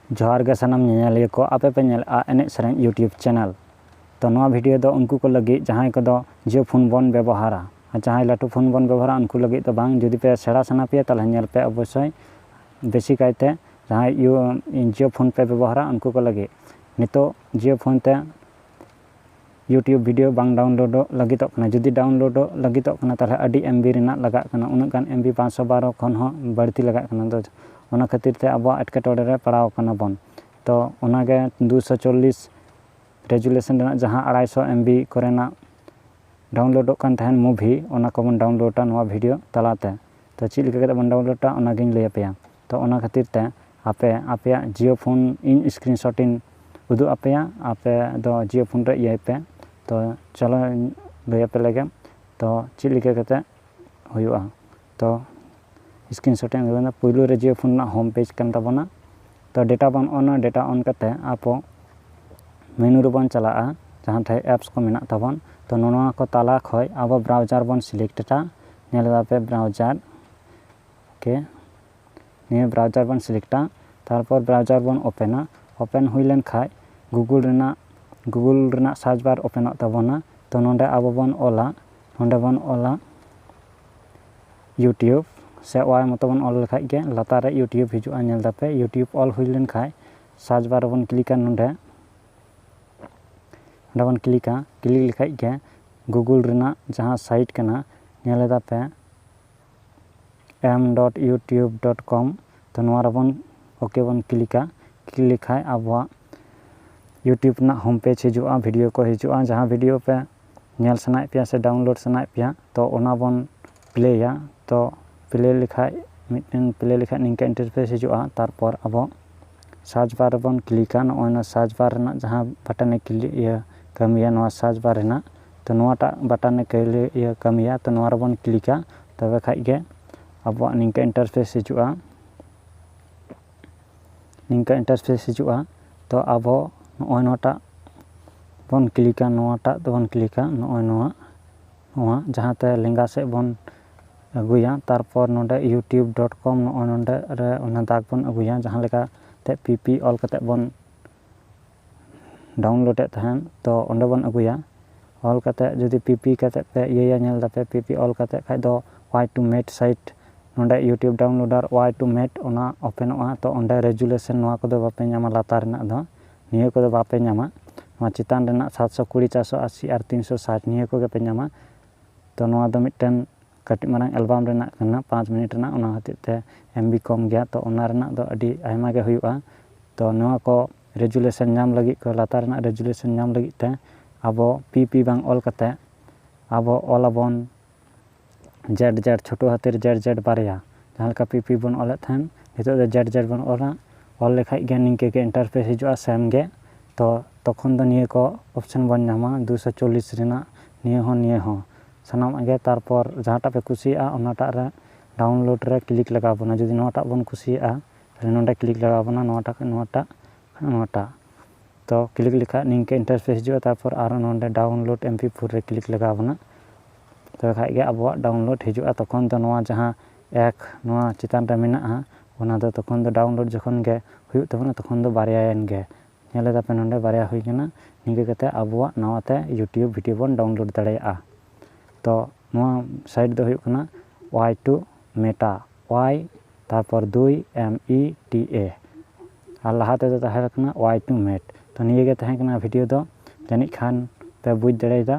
जोहार गे सानाम ñeñeliya को आपे पे ñेलआ एनेज सेरेñ यूट्यूब चैनल। तो नोआ वीडियो दो उनको को लगी जहां को दो जियो फोन बन व्यवहारा जहां लाटू फोन बन व्यवहारा उनको लगी तो बांग जुदी पे सेड़ा साना पे ताले ñेल पे अवश्य बेसी कायते जहां जियो फोन पे व्यवहारा उनको को लगी नितो जियो फोन ते यूट्यूब वीडियो बांग डाउनलोड लगी तो कना जुदी डाउनलोड लगी तो कना ताले अडी एमबी रेना लगा कना उन गान एमबी 512 खन हो बढ़ती लगा कना तो ओना खातिर ते अब एटकेटोड़े रे पड़ाव कना बन तो ओनागे 240 रेजुलेशन रेना जहां 250 एमबी कोरेना डाउनलोड कान तहन मूवी ओना को बन डाउनलोडा नोआ वीडियो तलाते तो चि लिखा के बन डाउनलोडा ओना गिन लय पेया तो ओना खातिर ते आपे जियो फोन इन स्क्रीनशॉट इन उदु आपे दो जियो फोन रे ये पे तो चलो लय पे लगे तो चि लिखा के हुआ तो स्क्रीनशॉट इन पुइलो रे जियो फोन ना होम पेज कन तबना तो डेटा बन ऑन डेटा ऑन करते आपो मेनू रे बन चला जहां थे एप्स को मेना तबन तो नोना को ताला खय अब ब्राउज़र बन सिलेक्टटा नेलदा पे ब्राउज़र ओके ने ब्राउज़र बन सिलेक्टा तारपर ब्राउज़र बन ओपन हुइलेन खाय गूगल रेना सर्च बार ओपन तबना तो नोंडे अब बन ओला यूट्यूब से वाई मत बन ऑल लखाय गे लातार यूट्यूब हिजुआ नेलदा पे यूट्यूब ऑल हुइलेन खाय सर्च बार बन क्लिका नोंडे बन क्लिक लिखाय गे गूगल रेना जहां साइट कना नेलदा पे m.youtube.com तो नोआ बन ओके बन क्लिक लिखाय अब यूट्यूब ना होम पेज हिजुआ वीडियो को हिजुआ जहां वीडियो पे नेल सनाय पे से डाउनलोड सनाय पे तो ओना बन प्लेया तो प्ले लिखाय मिटन प्ले लिखाय निंका इंटरफेस हिजुआ तारपर अब सर्च बार बन क्लिक नोना सर्च बार रेना जहां बटन क्लिक कमिया नोआ सर्च बार रेना तो नोआटा बटन के कमिया तो नोआ बन क्लिक तबे खाय गे अब निंका इंटरफेस हिजुआ तो अब नोय नोटा बन क्लिक नोआटा तो बन क्लिक नोआ जहां ते लेंगा से बन अगुया तारपर नोडे youtube.com नोडे रे ओना दाग बन अगुया जहां लेका ते पीपी ऑल कते बन डाउनलोड तहन तो ओंडे बन अगुया ऑल कते जदी पीपी कते पे ये नेल दापे पीपी ऑल कते खाय दो वाई टू मेट साइट नोडे YouTube downloader Y2mate ओना ओपनोआ तो ओंडे रेजुलेशन नोआ को दो बापे नामा लातार ना दो निये को दो बापे नामा नोआ चितान रेना 720 480 और 360 निये को पे नामा तो नोआ दो मिटन कटी मारंग एल्बम रेना कना 5 मिनट रेना ओना खातिर ते एमबी कम गया तो ओना रेना दो अडी आयमा गे हुआ तो नोआ को रेजुलेशन नाम लगी को लातार ना रेजुलेशन नाम लगी ते अब पीपी बांग ऑल कते अब ऑल बन जेड छोटो हातिर जेड बारिया जहां लेका पीपी बन ऑल थन नितो दे जेड बन ऑल लेखाय गे निंके के इंटरफेस हिजुआ सेम गे तो तखन दो निये को ऑप्शन बन नामा 240 रेना निये हो सनाम आगे तारपर जहांटा पे कुसिया ओनाटा रे डाउनलोड रे क्लिक लगा बना जदी नोटा बन कुसिया तले नोंडे क्लिक लगा बना नोटा तो क्लिक लिखा निंके इंटरफेस हिजुआ तारपर आरो नोंडे डाउनलोड mp4 रे क्लिक लगा बना तो खाय गे अब डाउनलोड हिजुआ तखन तो नोआ जहां एक नोआ चितान रे मेना ओना दो तखन दो डाउनलोड जखन गे हुयु तबना तखन दो बारयायन गे नेले दापे नोंडे बारया हुई गना निंगे कते अब नोआते यूट्यूब वीडियो बन डाउनलोड दाड़ेया तो नोआ साइट दो हुयु कना y2 मेटा y तारपर 2 META और लहाते दो ताहे कना y2 मेट तो निये गे ताहे कना वीडियो दो जानि खान पे बुझ दड़ेदा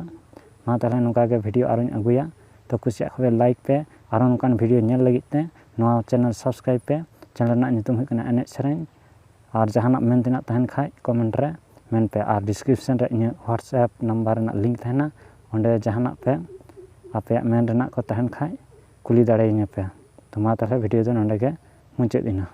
मा ताले नुका गे वीडियो आरोन अगुया तो कुसिया खबे लाइक पे आरो नुकान वीडियो नेल लगित ते नोआ चैनल सब्सक्राइब पे चैनल ना नितुम हुई कना एनेज सेरेñ और जहाना मेन तिना तहन खाय कमेंट रे मेन पे और डिस्क्रिप्शन रे इन व्हाट्सएप नंबर ना लिंक तहना ओंडे जहाना पे आपे मेन रेना को तहन खाय कुली दाड़े पे तो मा ताले वीडियो दो नोंडे गे मुचाद इना।